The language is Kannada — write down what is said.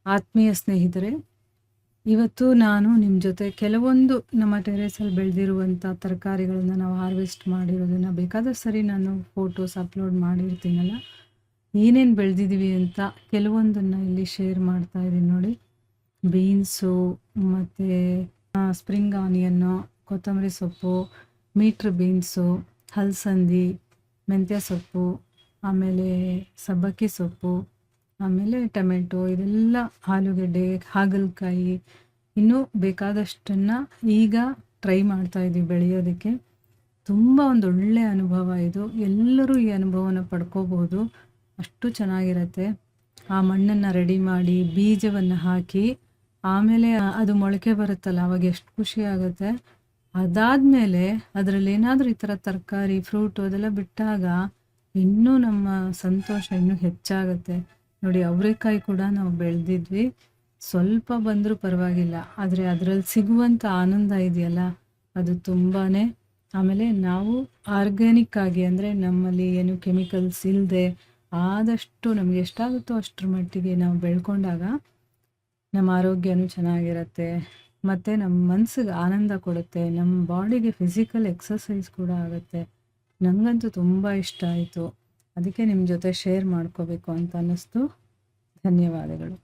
ಆತ್ಮೀಯ ಸ್ನೇಹಿತರೆ, ಇವತ್ತು ನಾನು ನಿಮ್ಮ ಜೊತೆ ಕೆಲವೊಂದು ನಮ್ಮ ಟೆರೇಸಲ್ಲಿ ಬೆಳೆದಿರುವಂಥ ತರಕಾರಿಗಳನ್ನ ನಾವು ಹಾರ್ವೆಸ್ಟ್ ಮಾಡಿರೋದನ್ನು ಬೇಕಾದಷ್ಟು ಸರಿ ನಾನು ಫೋಟೋಸ್ ಅಪ್ಲೋಡ್ ಮಾಡಿರ್ತೀನಲ್ಲ, ಏನೇನು ಬೆಳೆದಿದ್ದೀವಿ ಅಂತ ಕೆಲವೊಂದನ್ನು ಇಲ್ಲಿ ಶೇರ್ ಮಾಡ್ತಾ ಇದ್ದೀನಿ ನೋಡಿ. ಬೀನ್ಸು, ಮತ್ತು ಸ್ಪ್ರಿಂಗ್ ಆನಿಯನ್ನು, ಕೊತ್ತಂಬರಿ ಸೊಪ್ಪು, ಮೀಟ್ರ್ ಬೀನ್ಸು, ಹಲಸಂದಿ, ಮೆಂತ್ಯ ಸೊಪ್ಪು, ಆಮೇಲೆ ಸಬ್ಬಕ್ಕಿ ಸೊಪ್ಪು, ಆಮೇಲೆ ಟೊಮೆಟೊ, ಇದೆಲ್ಲ ಆಲೂಗಡ್ಡೆ, ಹಾಗಲಕಾಯಿ, ಇನ್ನೂ ಬೇಕಾದಷ್ಟನ್ನು ಈಗ ಟ್ರೈ ಮಾಡ್ತಾ ಇದ್ದೀವಿ ಬೆಳೆಯೋದಕ್ಕೆ. ತುಂಬ ಒಂದೊಳ್ಳೆಯ ಅನುಭವ ಇದು. ಎಲ್ಲರೂ ಈ ಅನುಭವನ ಪಡ್ಕೋಬೋದು, ಅಷ್ಟು ಚೆನ್ನಾಗಿರುತ್ತೆ. ಆ ಮಣ್ಣನ್ನು ರೆಡಿ ಮಾಡಿ ಬೀಜವನ್ನು ಹಾಕಿ ಆಮೇಲೆ ಅದು ಮೊಳಕೆ ಬರುತ್ತಲ್ಲ, ಅವಾಗ ಎಷ್ಟು ಖುಷಿ ಆಗುತ್ತೆ. ಅದಾದಮೇಲೆ ಅದರಲ್ಲಿ ಏನಾದರೂ ಈ ಥರ ತರಕಾರಿ, ಫ್ರೂಟು ಅದೆಲ್ಲ ಬಿಟ್ಟಾಗ ಇನ್ನೂ ನಮ್ಮ ಸಂತೋಷ ಇನ್ನೂ ಹೆಚ್ಚಾಗುತ್ತೆ. ನೋಡಿ, ಅವರೆಕಾಯಿ ಕೂಡ ನಾವು ಬೆಳೆದಿದ್ವಿ, ಸ್ವಲ್ಪ ಬಂದರೂ ಪರವಾಗಿಲ್ಲ, ಆದರೆ ಅದರಲ್ಲಿ ಸಿಗುವಂಥ ಆನಂದ ಇದೆಯಲ್ಲ, ಅದು ತುಂಬಾ. ಆಮೇಲೆ ನಾವು ಆರ್ಗ್ಯಾನಿಕ್ ಆಗಿ, ಅಂದರೆ ನಮ್ಮಲ್ಲಿ ಏನು ಕೆಮಿಕಲ್ಸ್ ಇಲ್ಲದೆ ಆದಷ್ಟು ನಮಗೆ ಎಷ್ಟಾಗುತ್ತೋ ಅಷ್ಟರ ಮಟ್ಟಿಗೆ ನಾವು ಬೆಳ್ಕೊಂಡಾಗ ನಮ್ಮ ಆರೋಗ್ಯನೂ ಚೆನ್ನಾಗಿರುತ್ತೆ, ಮತ್ತು ನಮ್ಮ ಮನಸ್ಸಿಗೆ ಆನಂದ ಕೊಡುತ್ತೆ, ನಮ್ಮ ಬಾಡಿಗೆ ಫಿಸಿಕಲ್ ಎಕ್ಸಸೈಸ್ ಕೂಡ ಆಗುತ್ತೆ. ನನಗಂತೂ ತುಂಬ ಇಷ್ಟ ಆಯಿತು, ಅದಕ್ಕೆ ನಿಮ್ಮ ಜೊತೆ ಶೇರ್ ಮಾಡ್ಕೋಬೇಕು ಅಂತ ಅನ್ನಿಸ್ತು. ಧನ್ಯವಾದಗಳು.